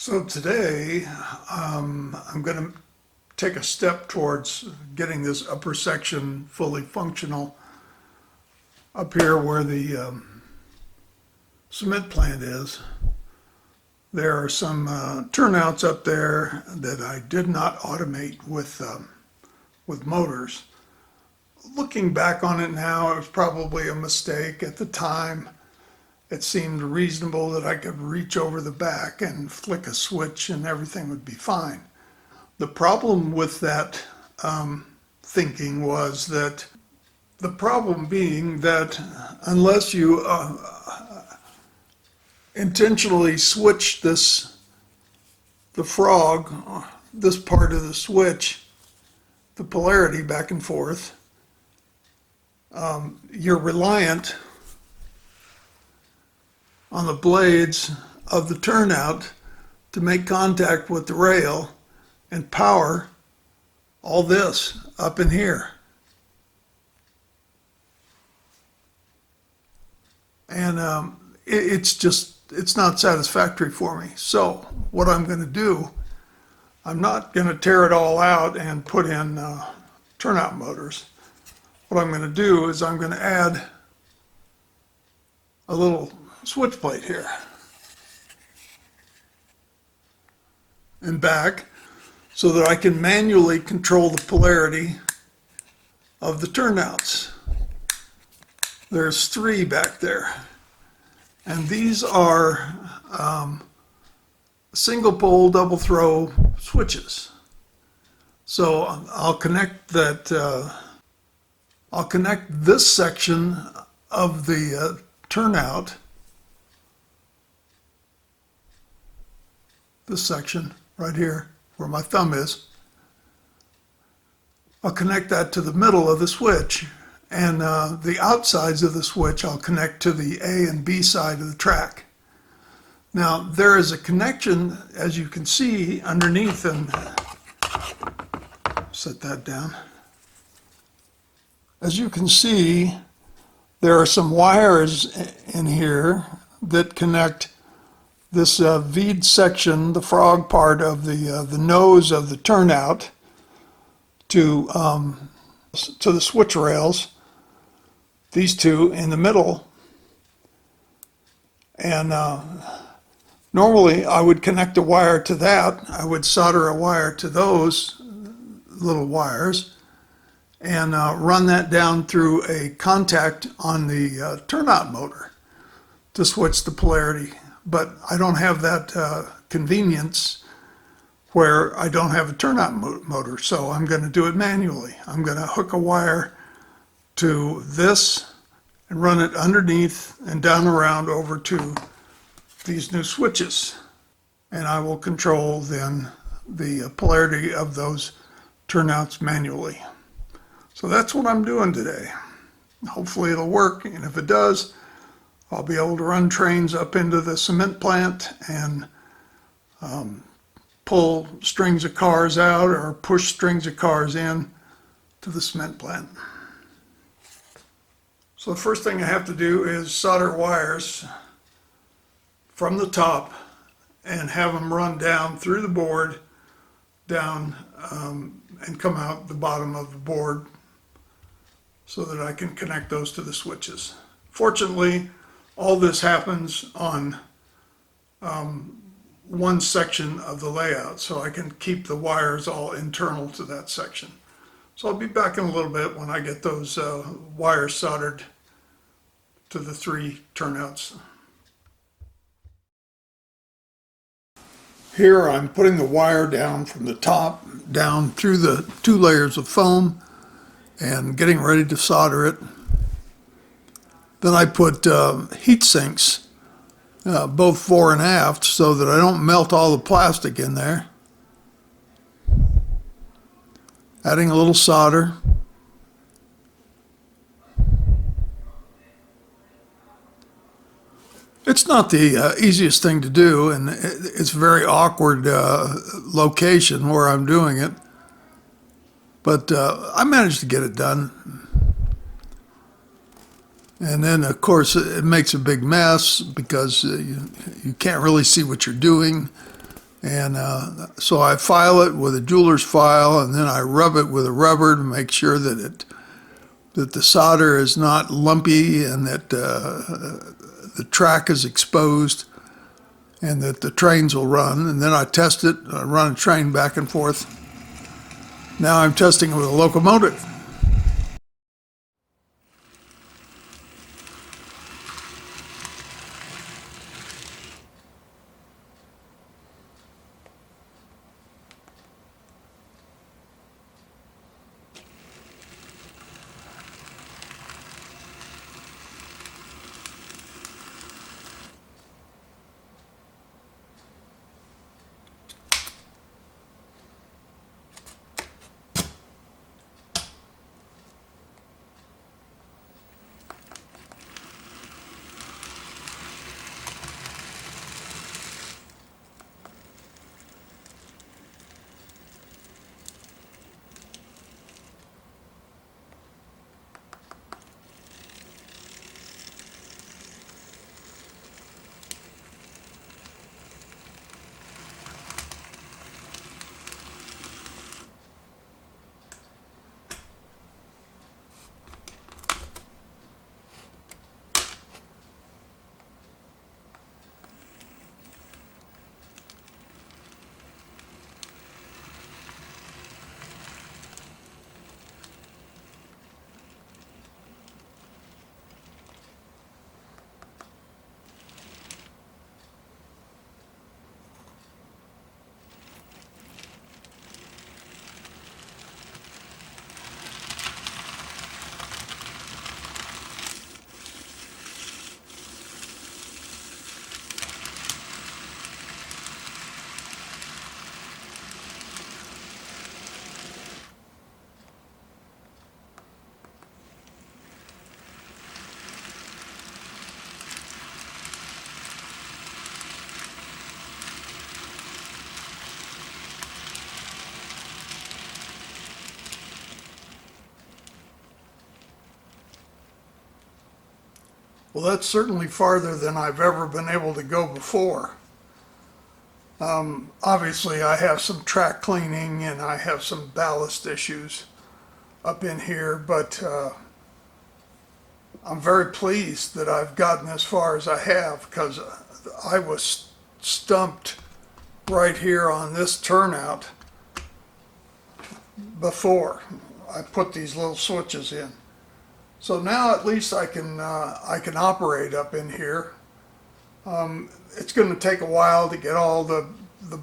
So today, I'm going to take a step towards getting this upper section fully functional up here where the cement plant is. There are some turnouts up there that I did not automate with motors. Looking back on it now, it was probably a mistake. At the time, it seemed reasonable that I could reach over the back and flick a switch and everything would be fine. The problem with that thinking was that the problem being that unless you intentionally switch the frog, this part of the switch, the polarity back and forth, you're reliant on the blades of the turnout to make contact with the rail and power all this up in here. And it's not satisfactory for me. So what I'm going to do, I'm not going to tear it all out and put in turnout motors. What I'm going to do is I'm going to add a little switch plate here and back so that I can manually control the polarity of the turnouts. There's 3 back there, and these are single pole double throw switches. So I'll connect that I'll connect this section of the turnout, this section right here where my thumb is. I'll connect that to the middle of the switch, and the outsides of the switch I'll connect to the A and B side of the track. Now there is a connection, as you can see underneath, and set that down. As you can see, there are some wires in here that connect this V'd section, the frog part of the nose of the turnout, to the switch rails. These 2 in the middle, and normally I would connect a wire to that. I would solder a wire to those little wires and run that down through a contact on the turnout motor to switch the polarity. But I don't have that convenience where I don't have a turnout motor, so I'm going to do it manually. I'm going to hook a wire to this and run it underneath and down around over to these new switches. And I will control then the polarity of those turnouts manually. So that's what I'm doing today. Hopefully it'll work, and if it does, I'll be able to run trains up into the cement plant and pull strings of cars out or push strings of cars in to the cement plant. So the first thing I have to do is solder wires from the top and have them run down through the board, down and come out the bottom of the board so that I can connect those to the switches. Fortunately, all this happens on one section of the layout, so I can keep the wires all internal to that section. So I'll be back in a little bit when I get those wires soldered to the 3 turnouts. Here I'm putting the wire down from the top down through the 2 layers of foam and getting ready to solder it. Then I put heat sinks, both fore and aft, so that I don't melt all the plastic in there. Adding a little solder. It's not the easiest thing to do, and it's a very awkward location where I'm doing it. But I managed to get it done. And then, of course, it makes a big mess because you can't really see what you're doing. And so I file it with a jeweler's file, and then I rub it with a rubber to make sure that the solder is not lumpy and that the track is exposed and that the trains will run. And then I test it. I run a train back and forth. Now I'm testing it with a locomotive. Well, that's certainly farther than I've ever been able to go before. Obviously, I have some track cleaning and I have some ballast issues up in here, but I'm very pleased that I've gotten as far as I have because I was stumped right here on this turnout before I put these little switches in. So now at least I can operate up in here. It's going to take a while to get all the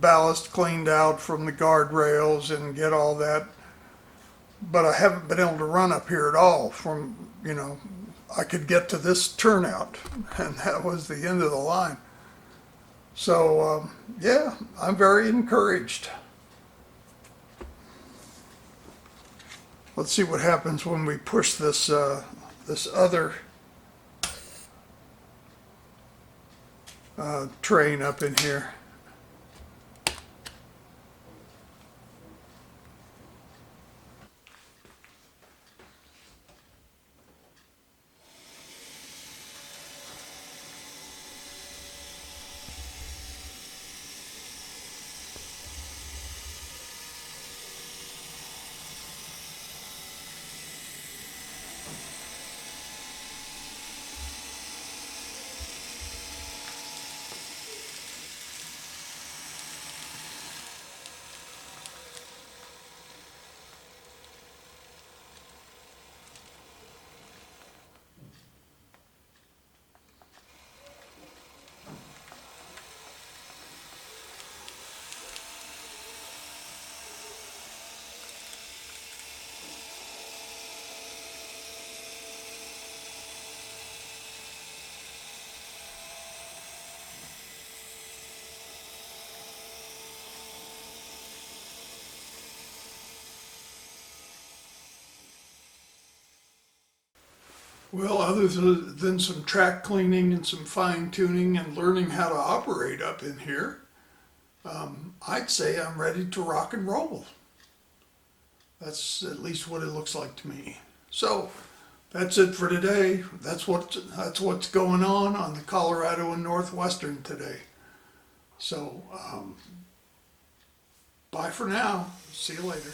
ballast cleaned out from the guardrails and get all that, but I haven't been able to run up here at all from, I could get to this turnout and that was the end of the line. So yeah, I'm very encouraged. Let's see what happens when we push this this other train up in here. Well, other than some track cleaning and some fine tuning and learning how to operate up in here, I'd say I'm ready to rock and roll. That's at least what it looks like to me. So that's it for today. That's what's going on the Colorado and Northwestern today. So Bye for now. See you later.